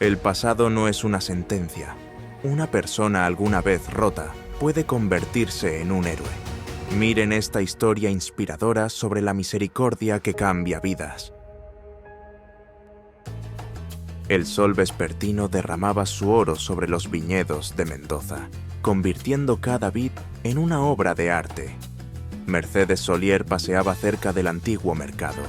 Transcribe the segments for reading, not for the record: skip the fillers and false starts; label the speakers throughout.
Speaker 1: El pasado no es una sentencia. Una persona alguna vez rota puede convertirse en un héroe. Miren esta historia inspiradora sobre la misericordia que cambia vidas. El sol vespertino derramaba su oro sobre los viñedos de Mendoza, convirtiendo cada vid en una obra de arte. Mercedes Solier paseaba cerca del antiguo mercado.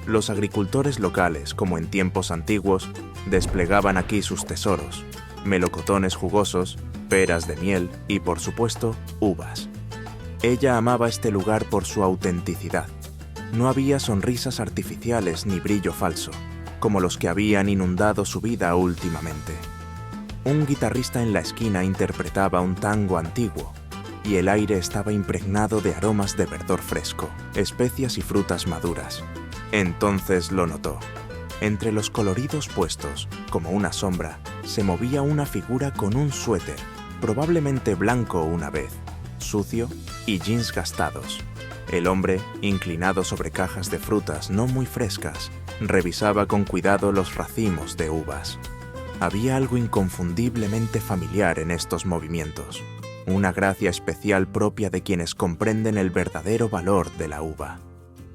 Speaker 1: Los agricultores locales, como en tiempos antiguos, desplegaban aquí sus tesoros: melocotones jugosos, peras de miel y, por supuesto, uvas. Ella amaba este lugar por su autenticidad. No había sonrisas artificiales ni brillo falso, como los que habían inundado su vida últimamente. Un guitarrista en la esquina interpretaba un tango antiguo, y el aire estaba impregnado de aromas de verdor fresco, especias y frutas maduras. Entonces lo notó. Entre los coloridos puestos, como una sombra, se movía una figura con un suéter, probablemente blanco una vez, sucio y jeans gastados. El hombre, inclinado sobre cajas de frutas no muy frescas, revisaba con cuidado los racimos de uvas. Había algo inconfundiblemente familiar en estos movimientos, una gracia especial propia de quienes comprenden el verdadero valor de la uva.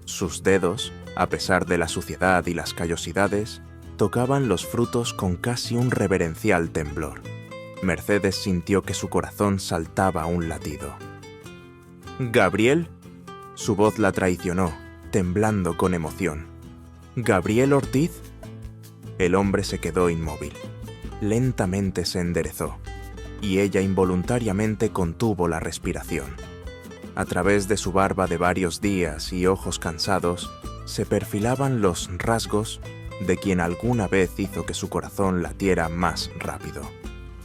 Speaker 1: Sus dedos, a pesar de la suciedad y las callosidades, tocaban los frutos con casi un reverencial temblor. Mercedes sintió que su corazón saltaba a un latido. ¿Gabriel? Su voz la traicionó, temblando con emoción. ¿Gabriel Ortiz? El hombre se quedó inmóvil. Lentamente se enderezó, y ella involuntariamente contuvo la respiración. A través de su barba de varios días y ojos cansados, se perfilaban los rasgos de quien alguna vez hizo que su corazón latiera más rápido.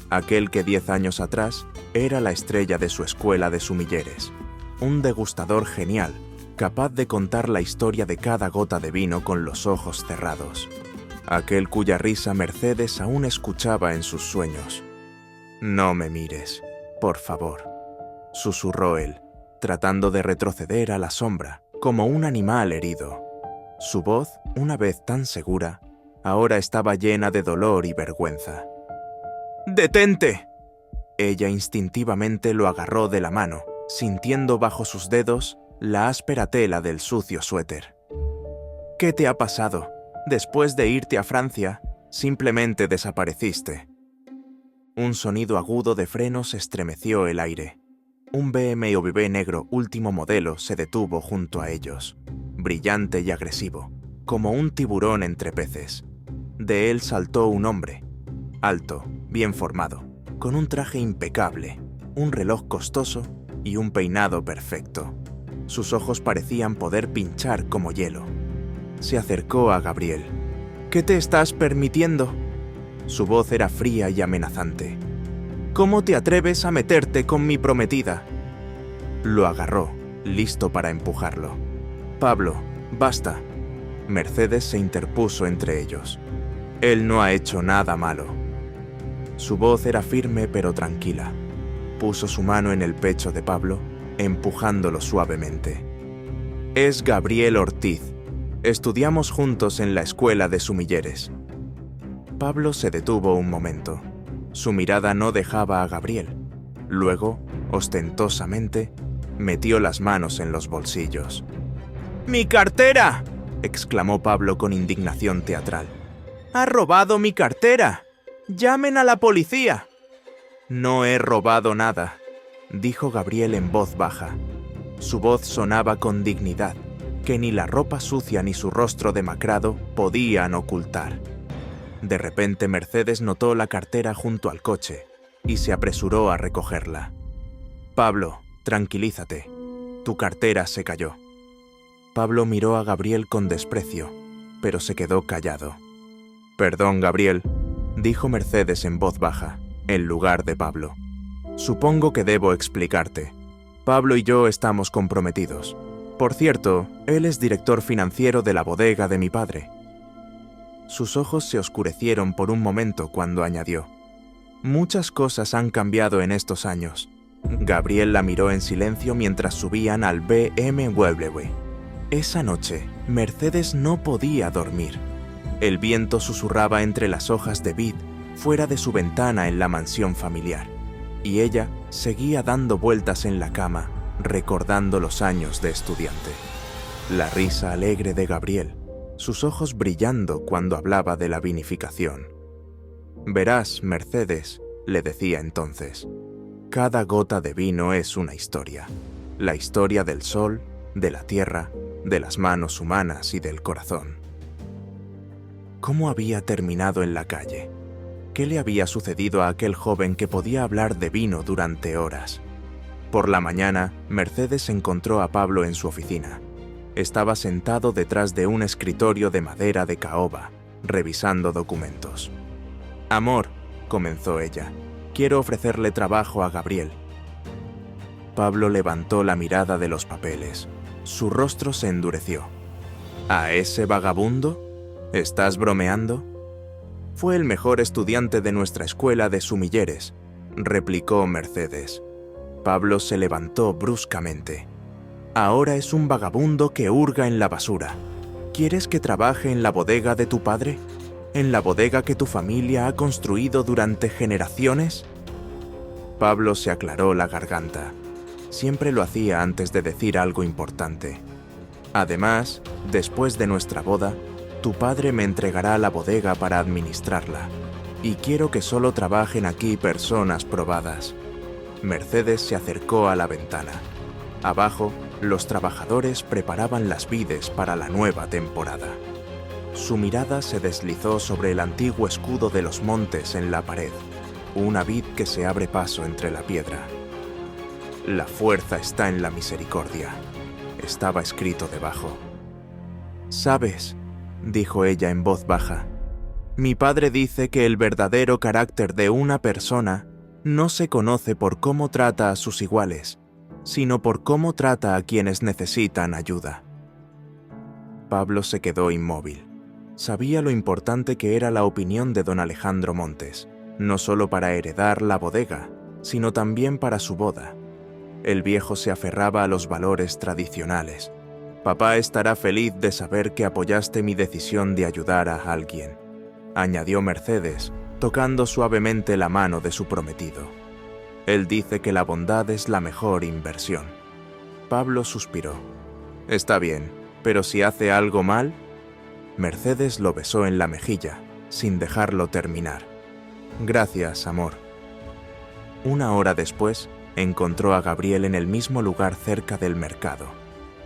Speaker 1: Aquel que 10 años atrás era la estrella de su escuela de sumilleres, un degustador genial, capaz de contar la historia de cada gota de vino con los ojos cerrados. Aquel cuya risa Mercedes aún escuchaba en sus sueños. «No me mires, por favor», susurró él, tratando de retroceder a la sombra, como un animal herido. Su voz, una vez tan segura, ahora estaba llena de dolor y vergüenza. «¡Detente!». Ella instintivamente lo agarró de la mano, sintiendo bajo sus dedos la áspera tela del sucio suéter. «¿Qué te ha pasado? Después de irte a Francia, simplemente desapareciste». Un sonido agudo de frenos estremeció el aire. Un BMW negro último modelo se detuvo junto a ellos, brillante y agresivo, como un tiburón entre peces. De él saltó un hombre, alto, bien formado, con un traje impecable, un reloj costoso y un peinado perfecto. Sus ojos parecían poder pinchar como hielo. Se acercó a Gabriel. «¿Qué te estás permitiendo?». Su voz era fría y amenazante. «¿Cómo te atreves a meterte con mi prometida?». Lo agarró, listo para empujarlo. «Pablo, basta». Mercedes se interpuso entre ellos. «Él no ha hecho nada malo». Su voz era firme pero tranquila. Puso su mano en el pecho de Pablo, empujándolo suavemente. «Es Gabriel Ortiz. Estudiamos juntos en la escuela de sumilleres». Pablo se detuvo un momento. Su mirada no dejaba a Gabriel. Luego, ostentosamente, metió las manos en los bolsillos. «¡Mi cartera!», exclamó Pablo con indignación teatral. «¡Ha robado mi cartera! ¡Llamen a la policía!». «No he robado nada», dijo Gabriel en voz baja. Su voz sonaba con dignidad, que ni la ropa sucia ni su rostro demacrado podían ocultar. De repente Mercedes notó la cartera junto al coche y se apresuró a recogerla. «Pablo, tranquilízate. Tu cartera se cayó». Pablo miró a Gabriel con desprecio, pero se quedó callado. «Perdón, Gabriel», dijo Mercedes en voz baja, en lugar de Pablo. «Supongo que debo explicarte. Pablo y yo estamos comprometidos. Por cierto, él es director financiero de la bodega de mi padre». Sus ojos se oscurecieron por un momento cuando añadió: «Muchas cosas han cambiado en estos años». Gabriel la miró en silencio mientras subían al BMW. Esa noche, Mercedes no podía dormir. El viento susurraba entre las hojas de vid fuera de su ventana en la mansión familiar, y ella seguía dando vueltas en la cama, recordando los años de estudiante. La risa alegre de Gabriel, sus ojos brillando cuando hablaba de la vinificación. «Verás, Mercedes», le decía entonces, «cada gota de vino es una historia. La historia del sol, de la tierra, de las manos humanas y del corazón». ¿Cómo había terminado en la calle? ¿Qué le había sucedido a aquel joven que podía hablar de vino durante horas? Por la mañana, Mercedes encontró a Pablo en su oficina. Estaba sentado detrás de un escritorio de madera de caoba, revisando documentos. «Amor», comenzó ella, «quiero ofrecerle trabajo a Gabriel». Pablo levantó la mirada de los papeles. Su rostro se endureció. «¿A ese vagabundo? ¿Estás bromeando?» «Fue el mejor estudiante de nuestra escuela de sumilleres», replicó Mercedes. Pablo se levantó bruscamente. «Ahora es un vagabundo que hurga en la basura. ¿Quieres que trabaje en la bodega de tu padre? ¿En la bodega que tu familia ha construido durante generaciones?» Pablo se aclaró la garganta. Siempre lo hacía antes de decir algo importante. «Además, después de nuestra boda, tu padre me entregará la bodega para administrarla, y quiero que solo trabajen aquí personas probadas». Mercedes se acercó a la ventana. Abajo, los trabajadores preparaban las vides para la nueva temporada. Su mirada se deslizó sobre el antiguo escudo de los montes en la pared, una vid que se abre paso entre la piedra. «La fuerza está en la misericordia», estaba escrito debajo. «¿Sabes?», dijo ella en voz baja, «mi padre dice que el verdadero carácter de una persona no se conoce por cómo trata a sus iguales, sino por cómo trata a quienes necesitan ayuda». Pablo se quedó inmóvil. Sabía lo importante que era la opinión de don Alejandro Montes, no solo para heredar la bodega, sino también para su boda. El viejo se aferraba a los valores tradicionales. «Papá estará feliz de saber que apoyaste mi decisión de ayudar a alguien», añadió Mercedes, tocando suavemente la mano de su prometido. «Él dice que la bondad es la mejor inversión». Pablo suspiró. «Está bien, pero si hace algo mal...». Mercedes lo besó en la mejilla, sin dejarlo terminar. «Gracias, amor». Una hora después, encontró a Gabriel en el mismo lugar cerca del mercado.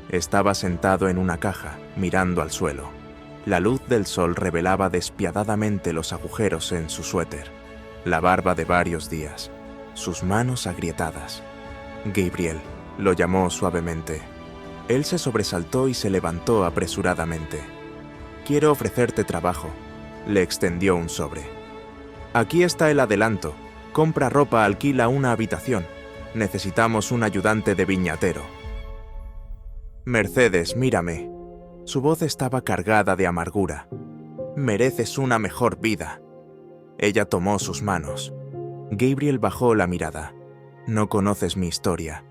Speaker 1: Estaba sentado en una caja, mirando al suelo. La luz del sol revelaba despiadadamente los agujeros en su suéter, la barba de varios días, sus manos agrietadas. «Gabriel», lo llamó suavemente. Él se sobresaltó y se levantó apresuradamente. «Quiero ofrecerte trabajo», le extendió un sobre. «Aquí está el adelanto. Compra ropa, alquila una habitación. Necesitamos un ayudante de viñatero». «Mercedes, mírame». Su voz estaba cargada de amargura. «Mereces una mejor vida». Ella tomó sus manos. Gabriel bajó la mirada. «No conoces mi historia»,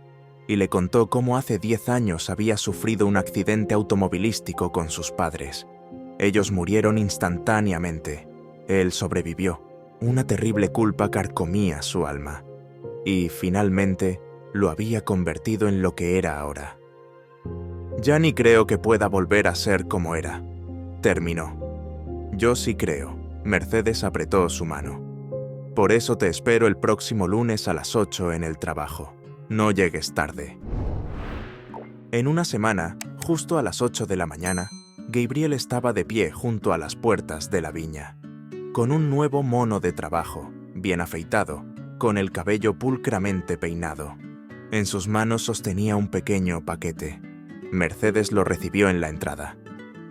Speaker 1: y le contó cómo hace 10 años había sufrido un accidente automovilístico con sus padres. Ellos murieron instantáneamente. Él sobrevivió. Una terrible culpa carcomía su alma. Y, finalmente, lo había convertido en lo que era ahora. «Ya ni creo que pueda volver a ser como era», terminó. «Yo sí creo». Mercedes apretó su mano. «Por eso te espero el próximo lunes a las 8 en el trabajo. No llegues tarde». En una semana, justo a las 8 de la mañana, Gabriel estaba de pie junto a las puertas de la viña, con un nuevo mono de trabajo, bien afeitado, con el cabello pulcramente peinado. En sus manos sostenía un pequeño paquete. Mercedes lo recibió en la entrada.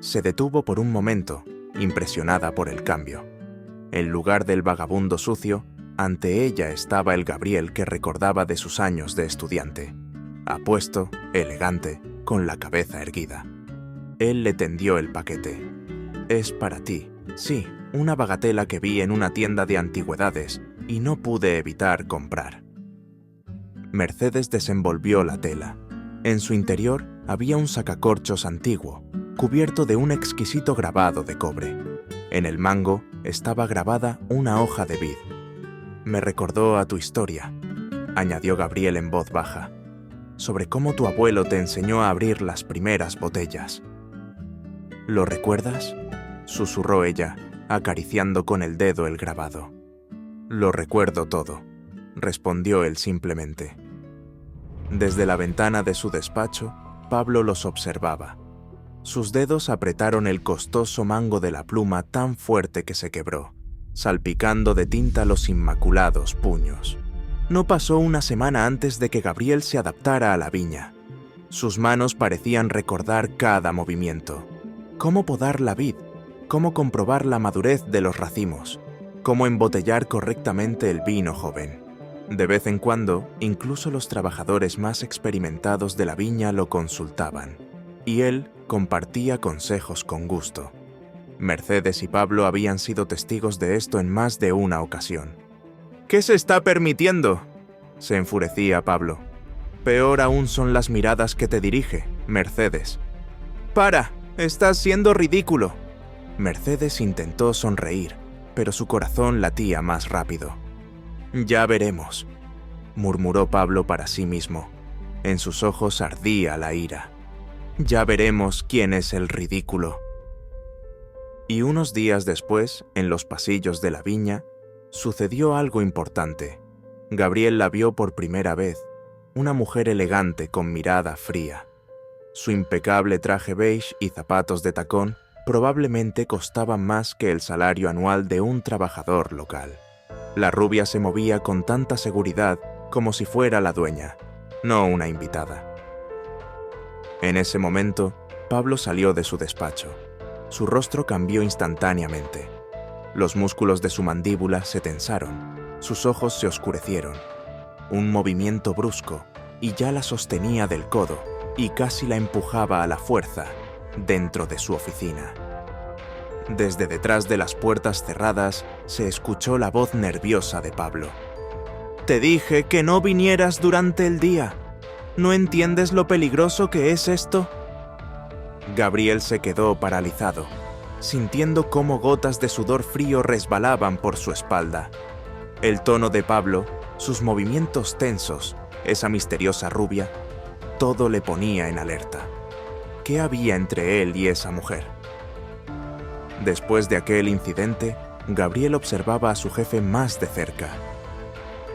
Speaker 1: Se detuvo por un momento, impresionada por el cambio. En lugar del vagabundo sucio, ante ella estaba el Gabriel que recordaba de sus años de estudiante. Apuesto, elegante, con la cabeza erguida. Él le tendió el paquete. «Es para ti. Sí, una bagatela que vi en una tienda de antigüedades y no pude evitar comprar». Mercedes desenvolvió la tela. En su interior había un sacacorchos antiguo, cubierto de un exquisito grabado de cobre. En el mango, estaba grabada una hoja de vid. Me recordó a tu historia, añadió Gabriel en voz baja, sobre cómo tu abuelo te enseñó a abrir las primeras botellas. ¿Lo recuerdas?, susurró ella, acariciando con el dedo el grabado. Lo recuerdo todo, respondió él simplemente. Desde la ventana de su despacho, Pablo los observaba. Sus dedos apretaron el costoso mango de la pluma tan fuerte que se quebró, salpicando de tinta los inmaculados puños. No pasó una semana antes de que Gabriel se adaptara a la viña. Sus manos parecían recordar cada movimiento. Cómo podar la vid, cómo comprobar la madurez de los racimos, cómo embotellar correctamente el vino joven. De vez en cuando, incluso los trabajadores más experimentados de la viña lo consultaban, y él compartía consejos con gusto. Mercedes y Pablo habían sido testigos de esto en más de una ocasión. ¿Qué se está permitiendo?, se enfurecía Pablo. Peor aún son las miradas que te dirige, Mercedes. ¡Para! ¡Estás siendo ridículo! Mercedes intentó sonreír, pero su corazón latía más rápido. Ya veremos, murmuró Pablo para sí mismo. En sus ojos ardía la ira. Ya veremos quién es el ridículo. Y unos días después, en los pasillos de la viña, sucedió algo importante. Gabriel la vio por primera vez, una mujer elegante con mirada fría. Su impecable traje beige y zapatos de tacón probablemente costaban más que el salario anual de un trabajador local. La rubia se movía con tanta seguridad como si fuera la dueña, no una invitada. En ese momento, Pablo salió de su despacho. Su rostro cambió instantáneamente. Los músculos de su mandíbula se tensaron, sus ojos se oscurecieron. Un movimiento brusco, y ya la sostenía del codo, y casi la empujaba a la fuerza dentro de su oficina. Desde detrás de las puertas cerradas se escuchó la voz nerviosa de Pablo. «Te dije que no vinieras durante el día. ¿No entiendes lo peligroso que es esto?» Gabriel se quedó paralizado, sintiendo cómo gotas de sudor frío resbalaban por su espalda. El tono de Pablo, sus movimientos tensos, esa misteriosa rubia, todo le ponía en alerta. ¿Qué había entre él y esa mujer? Después de aquel incidente, Gabriel observaba a su jefe más de cerca.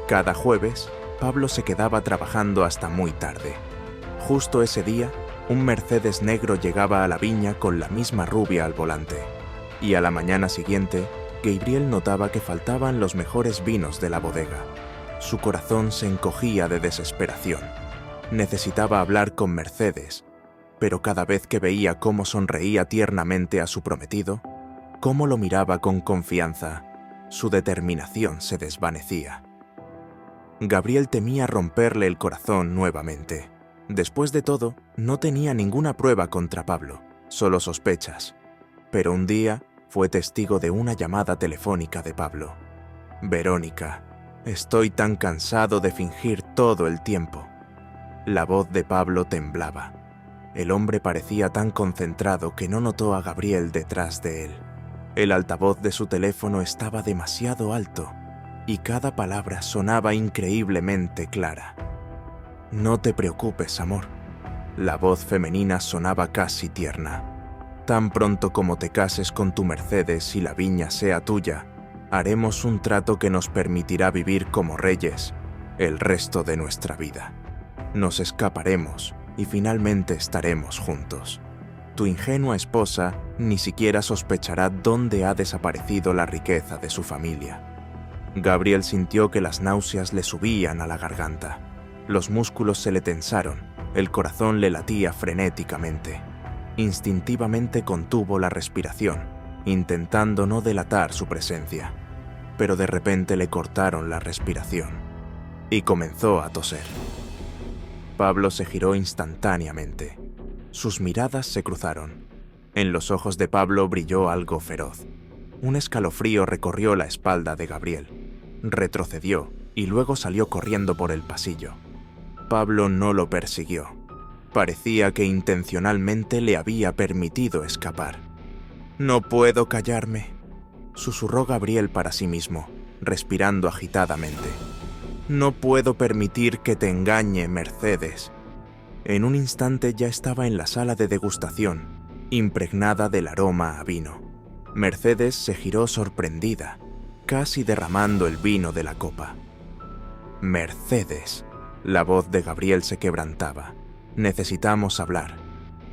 Speaker 1: Cada jueves, Pablo se quedaba trabajando hasta muy tarde. Justo ese día, un Mercedes negro llegaba a la viña con la misma rubia al volante. Y a la mañana siguiente, Gabriel notaba que faltaban los mejores vinos de la bodega. Su corazón se encogía de desesperación. Necesitaba hablar con Mercedes, pero cada vez que veía cómo sonreía tiernamente a su prometido, cómo lo miraba con confianza, su determinación se desvanecía. Gabriel temía romperle el corazón nuevamente. Después de todo, no tenía ninguna prueba contra Pablo, solo sospechas. Pero un día fue testigo de una llamada telefónica de Pablo. «Verónica, estoy tan cansado de fingir todo el tiempo». La voz de Pablo temblaba. El hombre parecía tan concentrado que no notó a Gabriel detrás de él. El altavoz de su teléfono estaba demasiado alto y cada palabra sonaba increíblemente clara. «No te preocupes, amor». La voz femenina sonaba casi tierna. «Tan pronto como te cases con tu Mercedes y la viña sea tuya, haremos un trato que nos permitirá vivir como reyes el resto de nuestra vida. Nos escaparemos y finalmente estaremos juntos. Tu ingenua esposa ni siquiera sospechará dónde ha desaparecido la riqueza de su familia». Gabriel sintió que las náuseas le subían a la garganta. Los músculos se le tensaron, el corazón le latía frenéticamente. Instintivamente contuvo la respiración, intentando no delatar su presencia. Pero de repente le cortaron la respiración y comenzó a toser. Pablo se giró instantáneamente. Sus miradas se cruzaron. En los ojos de Pablo brilló algo feroz. Un escalofrío recorrió la espalda de Gabriel. Retrocedió y luego salió corriendo por el pasillo. Pablo no lo persiguió. Parecía que intencionalmente le había permitido escapar. «No puedo callarme», susurró Gabriel para sí mismo, respirando agitadamente. «No puedo permitir que te engañe, Mercedes». En un instante ya estaba en la sala de degustación, impregnada del aroma a vino. Mercedes se giró sorprendida, casi derramando el vino de la copa. «Mercedes». La voz de Gabriel se quebrantaba. «Necesitamos hablar.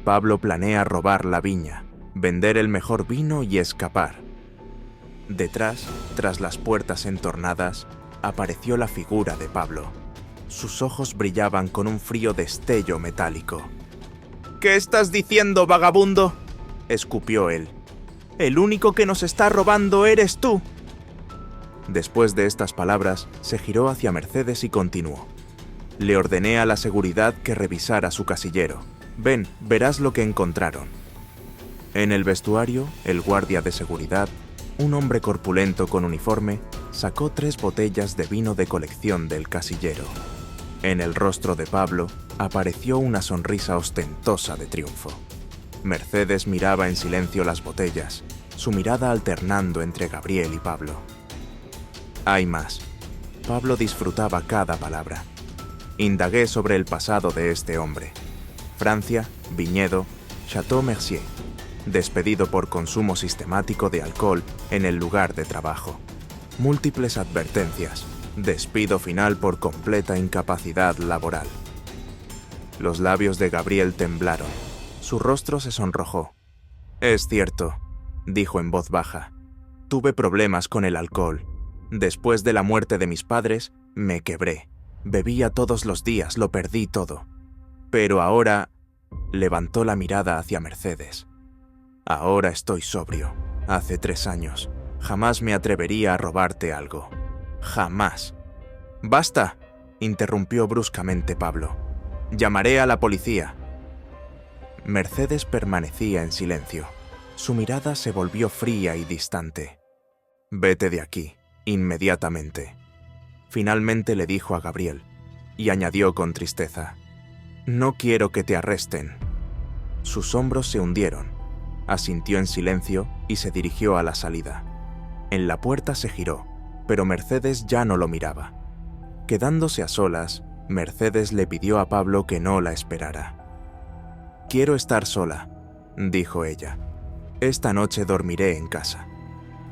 Speaker 1: Pablo planea robar la viña, vender el mejor vino y escapar». Detrás, tras las puertas entornadas, apareció la figura de Pablo. Sus ojos brillaban con un frío destello metálico. «¿Qué estás diciendo, vagabundo?», escupió él. «El único que nos está robando eres tú». Después de estas palabras, se giró hacia Mercedes y continuó. «Le ordené a la seguridad que revisara su casillero. Ven, verás lo que encontraron». En el vestuario, el guardia de seguridad, un hombre corpulento con uniforme, sacó 3 botellas de vino de colección del casillero. En el rostro de Pablo apareció una sonrisa ostentosa de triunfo. Mercedes miraba en silencio las botellas, su mirada alternando entre Gabriel y Pablo. «Hay más». Pablo disfrutaba cada palabra. Indagué sobre el pasado de este hombre. Francia, viñedo, Chateau Mercier. Despedido por consumo sistemático de alcohol en el lugar de trabajo. Múltiples advertencias. Despido final por completa incapacidad laboral. Los labios de Gabriel temblaron. Su rostro se sonrojó. «Es cierto», dijo en voz baja. «Tuve problemas con el alcohol. Después de la muerte de mis padres, me quebré. Bebía todos los días, lo perdí todo. Pero ahora...» Levantó la mirada hacia Mercedes. «Ahora estoy sobrio. Hace 3 años. Jamás me atrevería a robarte algo. Jamás». «Basta», interrumpió bruscamente Pablo. «Llamaré a la policía». Mercedes permanecía en silencio. Su mirada se volvió fría y distante. «Vete de aquí, inmediatamente», finalmente le dijo a Gabriel, y añadió con tristeza. «No quiero que te arresten». Sus hombros se hundieron. Asintió en silencio y se dirigió a la salida. En la puerta se giró, pero Mercedes ya no lo miraba. Quedándose a solas, Mercedes le pidió a Pablo que no la esperara. «Quiero estar sola», dijo ella. «Esta noche dormiré en casa».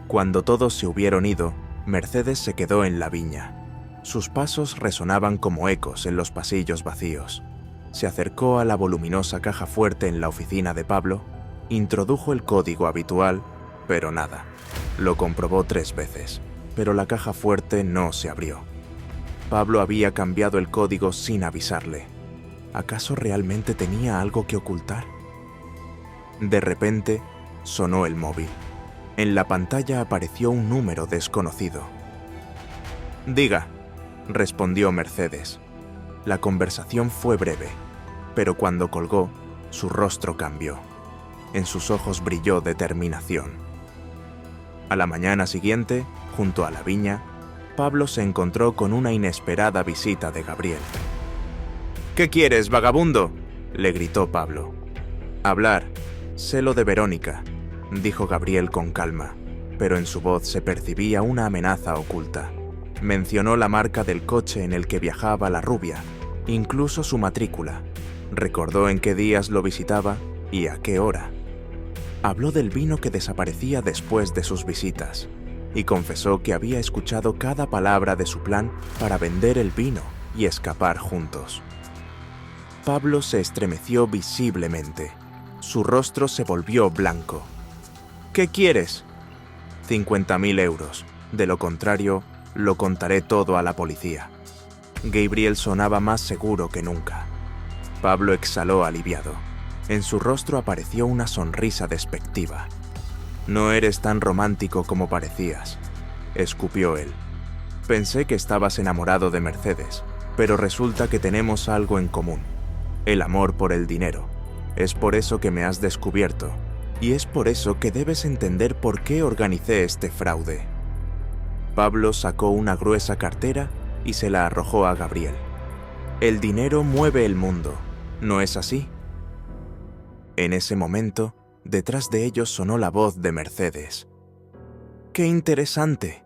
Speaker 1: Cuando todos se hubieron ido, Mercedes se quedó en la viña. Sus pasos resonaban como ecos en los pasillos vacíos. Se acercó a la voluminosa caja fuerte en la oficina de Pablo, introdujo el código habitual, pero nada. Lo comprobó 3 veces, pero la caja fuerte no se abrió. Pablo había cambiado el código sin avisarle. ¿Acaso realmente tenía algo que ocultar? De repente, sonó el móvil. En la pantalla apareció un número desconocido. «Diga», respondió Mercedes. La conversación fue breve, pero cuando colgó, su rostro cambió. En sus ojos brilló determinación. A la mañana siguiente, junto a la viña, Pablo se encontró con una inesperada visita de Gabriel. «¿Qué quieres, vagabundo?», le gritó Pablo. «Hablar. Sé lo de Verónica», dijo Gabriel con calma, pero en su voz se percibía una amenaza oculta. Mencionó la marca del coche en el que viajaba la rubia, incluso su matrícula. Recordó en qué días lo visitaba y a qué hora. Habló del vino que desaparecía después de sus visitas y confesó que había escuchado cada palabra de su plan para vender el vino y escapar juntos. Pablo se estremeció visiblemente. Su rostro se volvió blanco. «¿Qué quieres?» 50.000 euros. De lo contrario, lo contaré todo a la policía». Gabriel sonaba más seguro que nunca. Pablo exhaló aliviado. En su rostro apareció una sonrisa despectiva. «No eres tan romántico como parecías», escupió él. «Pensé que estabas enamorado de Mercedes, pero resulta que tenemos algo en común. El amor por el dinero. Es por eso que me has descubierto, y es por eso que debes entender por qué organicé este fraude». Pablo sacó una gruesa cartera y se la arrojó a Gabriel. «El dinero mueve el mundo, ¿no es así?». En ese momento, detrás de ellos sonó la voz de Mercedes. ¡Qué interesante!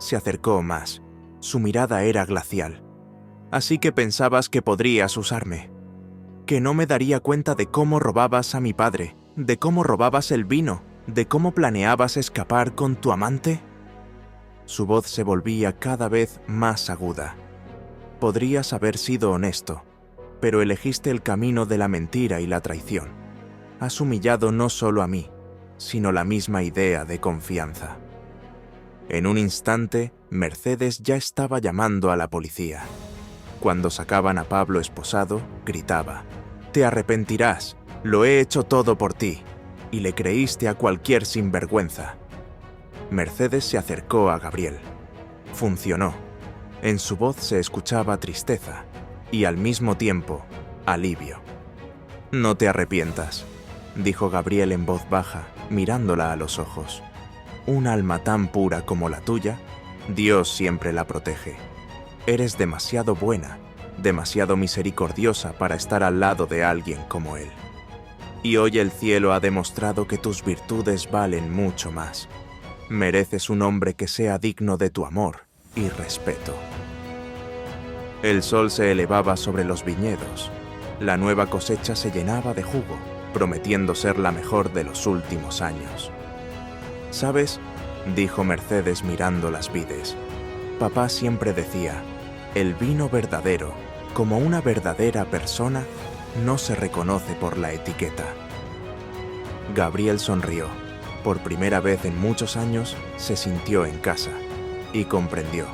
Speaker 1: Se acercó más. Su mirada era glacial. Así que pensabas que podrías usarme. Que no me daría cuenta de cómo robabas a mi padre, de cómo robabas el vino, de cómo planeabas escapar con tu amante. Su voz se volvía cada vez más aguda. Podrías haber sido honesto, pero elegiste el camino de la mentira y la traición. Has humillado no solo a mí, sino la misma idea de confianza. En un instante, Mercedes ya estaba llamando a la policía. Cuando sacaban a Pablo esposado, gritaba: «Te arrepentirás, lo he hecho todo por ti», y le creíste a cualquier sinvergüenza. Mercedes se acercó a Gabriel. Funcionó. En su voz se escuchaba tristeza y al mismo tiempo alivio. «No te arrepientas», dijo Gabriel en voz baja, mirándola a los ojos. «Un alma tan pura como la tuya, Dios siempre la protege. Eres demasiado buena, demasiado misericordiosa para estar al lado de alguien como él. Y hoy el cielo ha demostrado que tus virtudes valen mucho más. Mereces un hombre que sea digno de tu amor y respeto». El sol se elevaba sobre los viñedos. La nueva cosecha se llenaba de jugo, prometiendo ser la mejor de los últimos años. «¿Sabes?», dijo Mercedes mirando las vides. «Papá siempre decía, el vino verdadero, como una verdadera persona, no se reconoce por la etiqueta». Gabriel sonrió. Por primera vez en muchos años se sintió en casa y comprendió.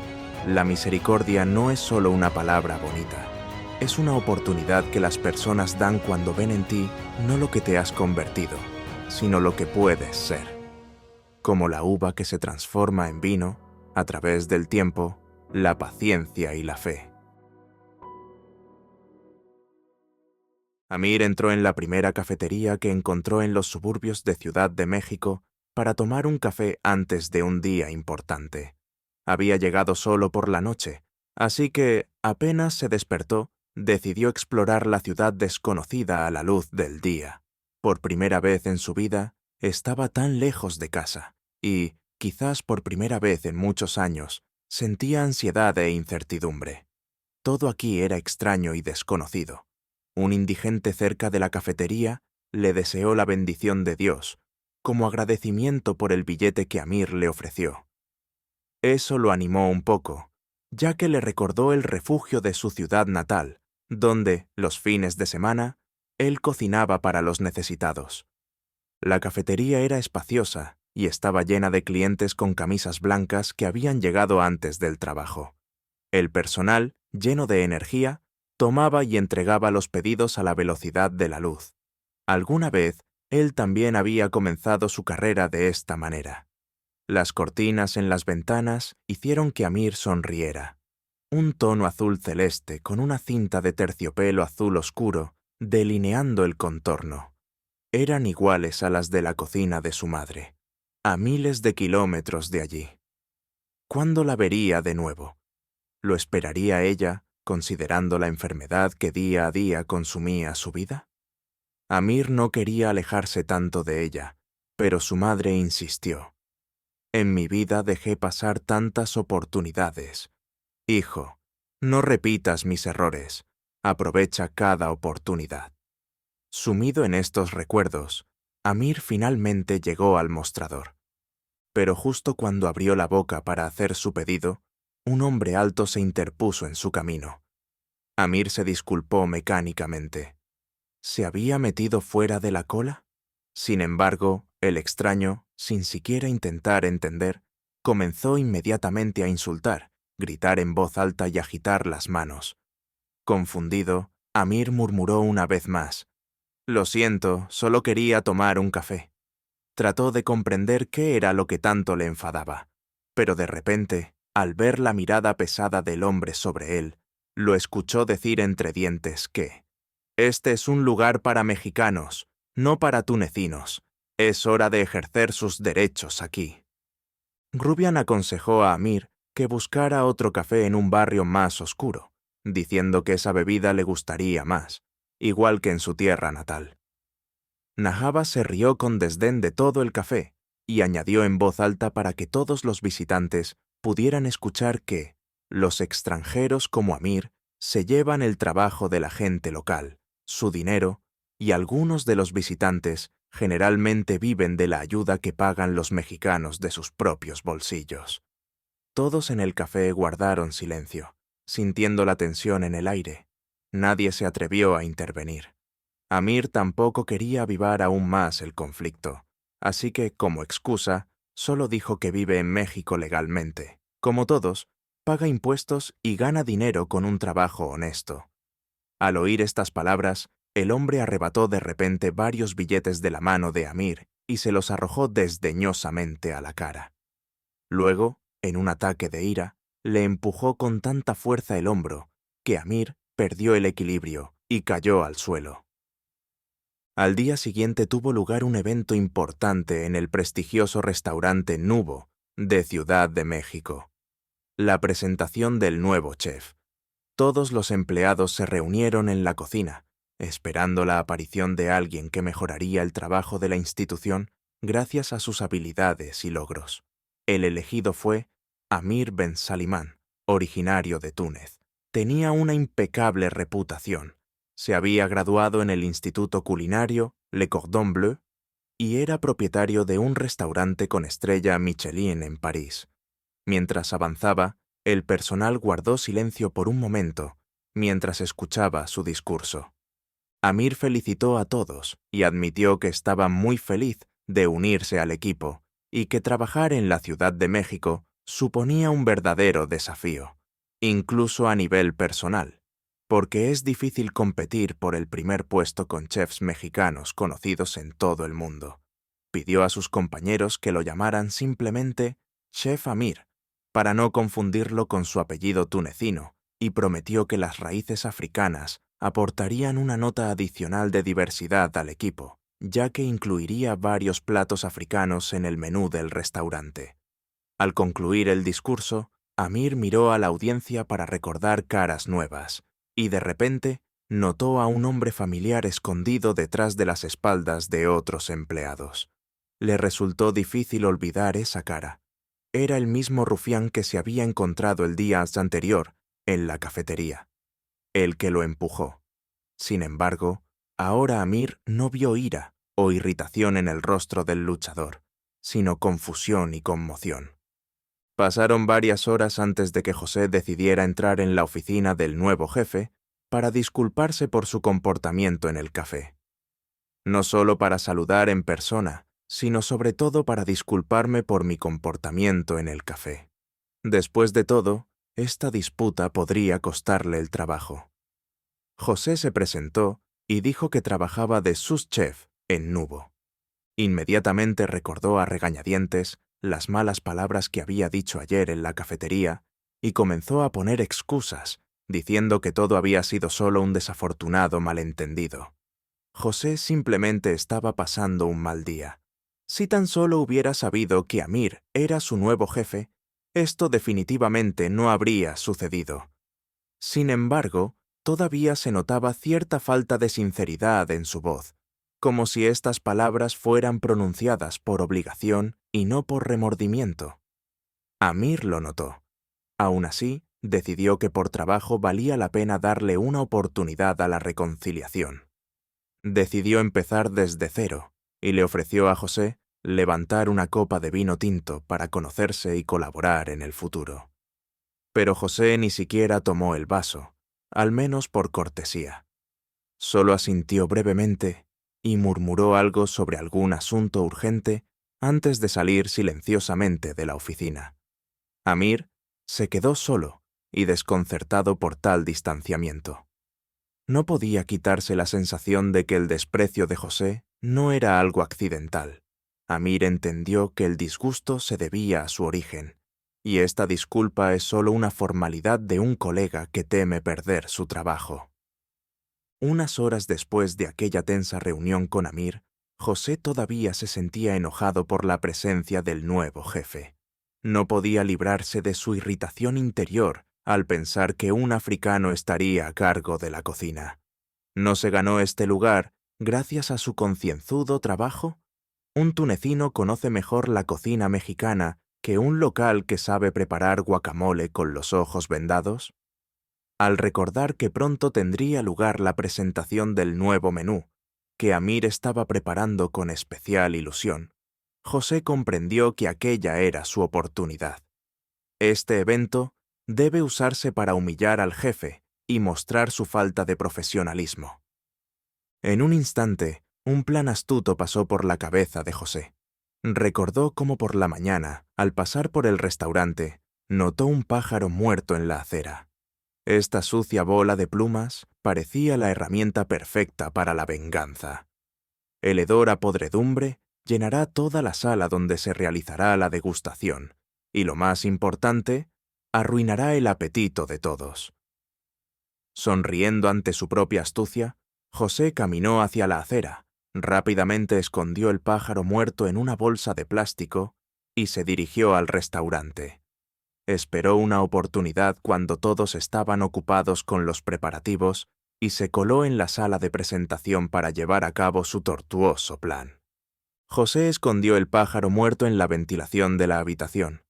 Speaker 1: La misericordia no es solo una palabra bonita. Es una oportunidad que las personas dan cuando ven en ti no lo que te has convertido, sino lo que puedes ser. Como la uva que se transforma en vino, a través del tiempo, la paciencia y la fe. Amir entró en la primera cafetería que encontró en los suburbios de Ciudad de México para tomar un café antes de un día importante. Había llegado solo por la noche, así que, apenas se despertó, decidió explorar la ciudad desconocida a la luz del día. Por primera vez en su vida, estaba tan lejos de casa y, quizás por primera vez en muchos años, sentía ansiedad e incertidumbre. Todo aquí era extraño y desconocido. Un indigente cerca de la cafetería le deseó la bendición de Dios, como agradecimiento por el billete que Amir le ofreció. Eso lo animó un poco, ya que le recordó el refugio de su ciudad natal, donde, los fines de semana, él cocinaba para los necesitados. La cafetería era espaciosa y estaba llena de clientes con camisas blancas que habían llegado antes del trabajo. El personal, lleno de energía, tomaba y entregaba los pedidos a la velocidad de la luz. Alguna vez, él también había comenzado su carrera de esta manera. Las cortinas en las ventanas hicieron que Amir sonriera. Un tono azul celeste con una cinta de terciopelo azul oscuro delineando el contorno. Eran iguales a las de la cocina de su madre, a miles de kilómetros de allí. ¿Cuándo la vería de nuevo? ¿Lo esperaría ella, considerando la enfermedad que día a día consumía su vida? Amir no quería alejarse tanto de ella, pero su madre insistió. «En mi vida dejé pasar tantas oportunidades. Hijo, no repitas mis errores. Aprovecha cada oportunidad». Sumido en estos recuerdos, Amir finalmente llegó al mostrador. Pero justo cuando abrió la boca para hacer su pedido, un hombre alto se interpuso en su camino. Amir se disculpó mecánicamente. ¿Se había metido fuera de la cola? Sin embargo, el extraño, sin siquiera intentar entender, comenzó inmediatamente a insultar, gritar en voz alta y agitar las manos. Confundido, Amir murmuró una vez más: «Lo siento, solo quería tomar un café». Trató de comprender qué era lo que tanto le enfadaba, pero de repente, al ver la mirada pesada del hombre sobre él, lo escuchó decir entre dientes que «Este es un lugar para mexicanos, no para tunecinos. Es hora de ejercer sus derechos aquí». Rubian aconsejó a Amir que buscara otro café en un barrio más oscuro, diciendo que esa bebida le gustaría más, igual que en su tierra natal. Najaba se rió con desdén de todo el café, y añadió en voz alta para que todos los visitantes pudieran escuchar que los extranjeros como Amir se llevan el trabajo de la gente local, su dinero, y algunos de los visitantes generalmente viven de la ayuda que pagan los mexicanos de sus propios bolsillos. Todos en el café guardaron silencio, sintiendo la tensión en el aire. Nadie se atrevió a intervenir. Amir tampoco quería avivar aún más el conflicto, así que, como excusa, solo dijo que vive en México legalmente. Como todos, paga impuestos y gana dinero con un trabajo honesto. Al oír estas palabras, el hombre arrebató de repente varios billetes de la mano de Amir y se los arrojó desdeñosamente a la cara. Luego, en un ataque de ira, le empujó con tanta fuerza el hombro que Amir perdió el equilibrio y cayó al suelo. Al día siguiente tuvo lugar un evento importante en el prestigioso restaurante Nubo de Ciudad de México. La presentación del nuevo chef. Todos los empleados se reunieron en la cocina, esperando la aparición de alguien que mejoraría el trabajo de la institución gracias a sus habilidades y logros. El elegido fue Amir Ben Salimán, originario de Túnez. Tenía una impecable reputación. Se había graduado en el Instituto Culinario Le Cordon Bleu y era propietario de un restaurante con estrella Michelin en París. Mientras avanzaba, el personal guardó silencio por un momento mientras escuchaba su discurso. Amir felicitó a todos y admitió que estaba muy feliz de unirse al equipo y que trabajar en la Ciudad de México suponía un verdadero desafío, incluso a nivel personal, porque es difícil competir por el primer puesto con chefs mexicanos conocidos en todo el mundo. Pidió a sus compañeros que lo llamaran simplemente Chef Amir, para no confundirlo con su apellido tunecino, y prometió que las raíces africanas aportarían una nota adicional de diversidad al equipo, ya que incluiría varios platos africanos en el menú del restaurante. Al concluir el discurso, Amir miró a la audiencia para recordar caras nuevas, y de repente notó a un hombre familiar escondido detrás de las espaldas de otros empleados. Le resultó difícil olvidar esa cara. Era el mismo rufián que se había encontrado el día anterior en la cafetería, el que lo empujó. Sin embargo, ahora Amir no vio ira o irritación en el rostro del luchador, sino confusión y conmoción. Pasaron varias horas antes de que José decidiera entrar en la oficina del nuevo jefe para disculparse por su comportamiento en el café. No solo para saludar en persona, sino sobre todo para disculparme por mi comportamiento en el café. Después de todo, esta disputa podría costarle el trabajo. José se presentó y dijo que trabajaba de sous-chef en Nubo. Inmediatamente recordó a regañadientes las malas palabras que había dicho ayer en la cafetería y comenzó a poner excusas, diciendo que todo había sido solo un desafortunado malentendido. José simplemente estaba pasando un mal día. Si tan solo hubiera sabido que Amir era su nuevo jefe, esto definitivamente no habría sucedido. Sin embargo, todavía se notaba cierta falta de sinceridad en su voz, como si estas palabras fueran pronunciadas por obligación y no por remordimiento. Amir lo notó. Aún así, decidió que por trabajo valía la pena darle una oportunidad a la reconciliación. Decidió empezar desde cero y le ofreció a José levantar una copa de vino tinto para conocerse y colaborar en el futuro. Pero José ni siquiera tomó el vaso, al menos por cortesía. Solo asintió brevemente y murmuró algo sobre algún asunto urgente antes de salir silenciosamente de la oficina. Amir se quedó solo y desconcertado por tal distanciamiento. No podía quitarse la sensación de que el desprecio de José no era algo accidental. Amir entendió que el disgusto se debía a su origen, y esta disculpa es solo una formalidad de un colega que teme perder su trabajo. Unas horas después de aquella tensa reunión con Amir, José todavía se sentía enojado por la presencia del nuevo jefe. No podía librarse de su irritación interior al pensar que un africano estaría a cargo de la cocina. ¿No se ganó este lugar gracias a su concienzudo trabajo? Un tunecino conoce mejor la cocina mexicana que un local que sabe preparar guacamole con los ojos vendados. Al recordar que pronto tendría lugar la presentación del nuevo menú, que Amir estaba preparando con especial ilusión, José comprendió que aquella era su oportunidad. Este evento debe usarse para humillar al jefe y mostrar su falta de profesionalismo. En un instante, un plan astuto pasó por la cabeza de José. Recordó cómo por la mañana, al pasar por el restaurante, notó un pájaro muerto en la acera. Esta sucia bola de plumas parecía la herramienta perfecta para la venganza. El hedor a podredumbre llenará toda la sala donde se realizará la degustación, y lo más importante, arruinará el apetito de todos. Sonriendo ante su propia astucia, José caminó hacia la acera, rápidamente escondió el pájaro muerto en una bolsa de plástico y se dirigió al restaurante. Esperó una oportunidad cuando todos estaban ocupados con los preparativos y se coló en la sala de presentación para llevar a cabo su tortuoso plan. José escondió el pájaro muerto en la ventilación de la habitación.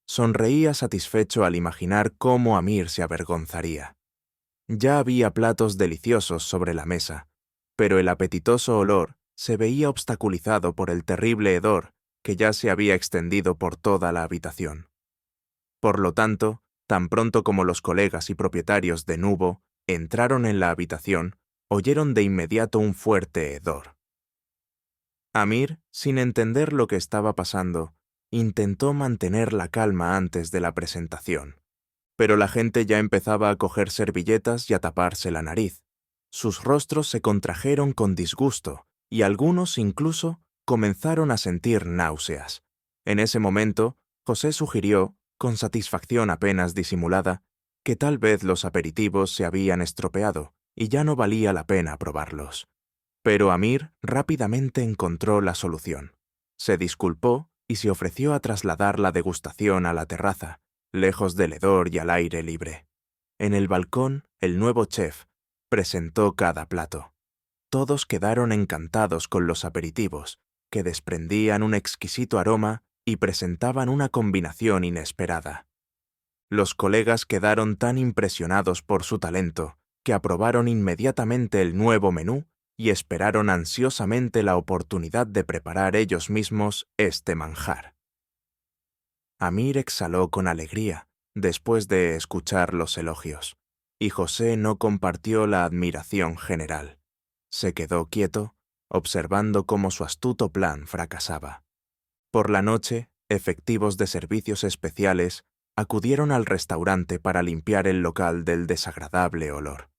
Speaker 1: Sonreía satisfecho al imaginar cómo Amir se avergonzaría. Ya había platos deliciosos sobre la mesa, pero el apetitoso olor se veía obstaculizado por el terrible hedor que ya se había extendido por toda la habitación. Por lo tanto, tan pronto como los colegas y propietarios de Nubo entraron en la habitación, oyeron de inmediato un fuerte hedor. Amir, sin entender lo que estaba pasando, intentó mantener la calma antes de la presentación. Pero la gente ya empezaba a coger servilletas y a taparse la nariz. Sus rostros se contrajeron con disgusto y algunos incluso comenzaron a sentir náuseas. En ese momento, José sugirió, con satisfacción apenas disimulada, que tal vez los aperitivos se habían estropeado y ya no valía la pena probarlos. Pero Amir rápidamente encontró la solución. Se disculpó y se ofreció a trasladar la degustación a la terraza, lejos del hedor y al aire libre. En el balcón, el nuevo chef presentó cada plato. Todos quedaron encantados con los aperitivos, que desprendían un exquisito aroma y presentaban una combinación inesperada. Los colegas quedaron tan impresionados por su talento que aprobaron inmediatamente el nuevo menú y esperaron ansiosamente la oportunidad de preparar ellos mismos este manjar. Amir exhaló con alegría después de escuchar los elogios, y José no compartió la admiración general. Se quedó quieto, observando cómo su astuto plan fracasaba. Por la noche, efectivos de servicios especiales acudieron al restaurante para limpiar el local del desagradable olor.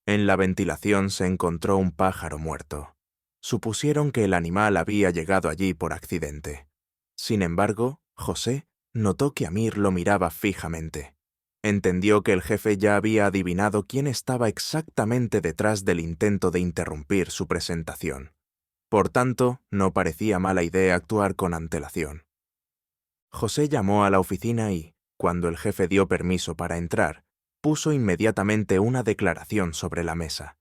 Speaker 1: En la ventilación se encontró un pájaro muerto. Supusieron que el animal había llegado allí por accidente. Sin embargo, José notó que Amir lo miraba fijamente. Entendió que el jefe ya había adivinado quién estaba exactamente detrás del intento de interrumpir su presentación. Por tanto, no parecía mala idea actuar con antelación. José llamó a la oficina y, cuando el jefe dio permiso para entrar, puso inmediatamente una declaración sobre la mesa.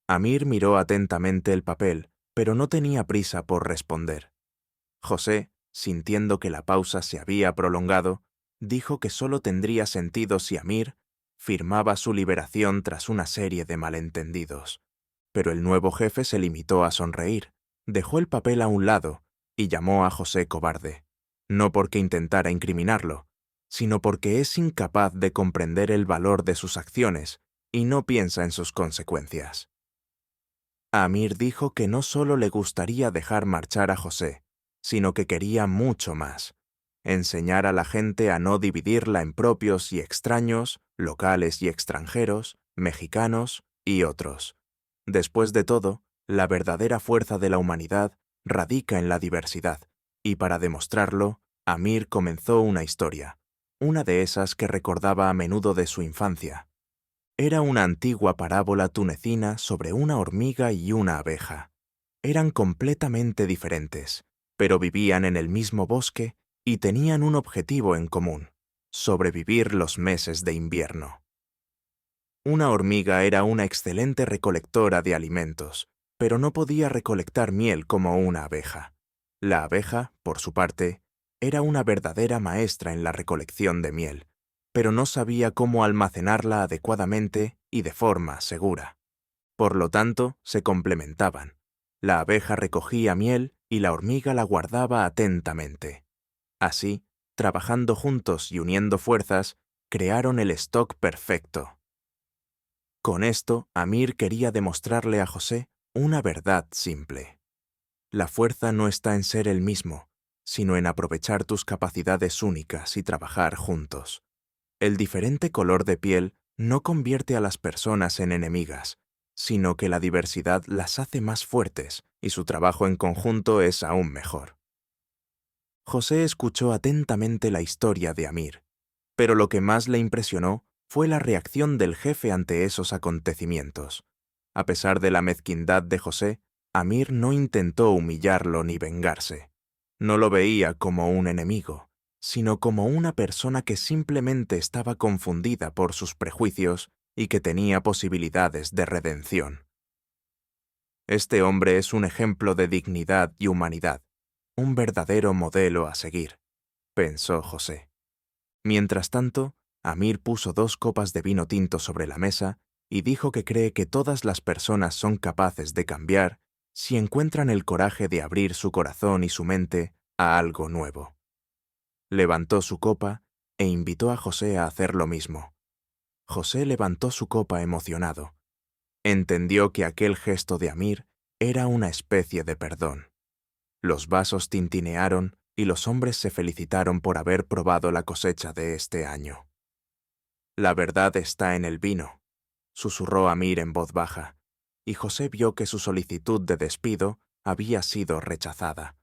Speaker 1: Amir miró atentamente el papel, pero no tenía prisa por responder. José, sintiendo que la pausa se había prolongado, dijo que solo tendría sentido si Amir firmaba su liberación tras una serie de malentendidos. Pero el nuevo jefe se limitó a sonreír, dejó el papel a un lado y llamó a José cobarde, no porque intentara incriminarlo, sino porque es incapaz de comprender el valor de sus acciones y no piensa en sus consecuencias. Amir dijo que no solo le gustaría dejar marchar a José, sino que quería mucho más: enseñar a la gente a no dividirla en propios y extraños, locales y extranjeros, mexicanos y otros. Después de todo, la verdadera fuerza de la humanidad radica en la diversidad, y para demostrarlo, Amir comenzó una historia, una de esas que recordaba a menudo de su infancia. Era una antigua parábola tunecina sobre una hormiga y una abeja. Eran completamente diferentes, pero vivían en el mismo bosque y tenían un objetivo en común: sobrevivir los meses de invierno. Una hormiga era una excelente recolectora de alimentos, pero no podía recolectar miel como una abeja. La abeja, por su parte, era una verdadera maestra en la recolección de miel, pero no sabía cómo almacenarla adecuadamente y de forma segura. Por lo tanto, se complementaban. La abeja recogía miel y la hormiga la guardaba atentamente. Así, trabajando juntos y uniendo fuerzas, crearon el stock perfecto. Con esto, Amir quería demostrarle a José una verdad simple. La fuerza no está en ser el mismo, sino en aprovechar tus capacidades únicas y trabajar juntos. El diferente color de piel no convierte a las personas en enemigas, sino que la diversidad las hace más fuertes y su trabajo en conjunto es aún mejor. José escuchó atentamente la historia de Amir, pero lo que más le impresionó fue la reacción del jefe ante esos acontecimientos. A pesar de la mezquindad de José, Amir no intentó humillarlo ni vengarse. No lo veía como un enemigo, sino como una persona que simplemente estaba confundida por sus prejuicios y que tenía posibilidades de redención. Este hombre es un ejemplo de dignidad y humanidad, un verdadero modelo a seguir, pensó José. Mientras tanto, Amir puso 2 copas de vino tinto sobre la mesa y dijo que cree que todas las personas son capaces de cambiar si encuentran el coraje de abrir su corazón y su mente a algo nuevo. Levantó su copa e invitó a José a hacer lo mismo. José levantó su copa emocionado. Entendió que aquel gesto de Amir era una especie de perdón. Los vasos tintinearon y los hombres se felicitaron por haber probado la cosecha de este año. La verdad está en el vino, susurró Amir en voz baja, y José vio que su solicitud de despido había sido rechazada.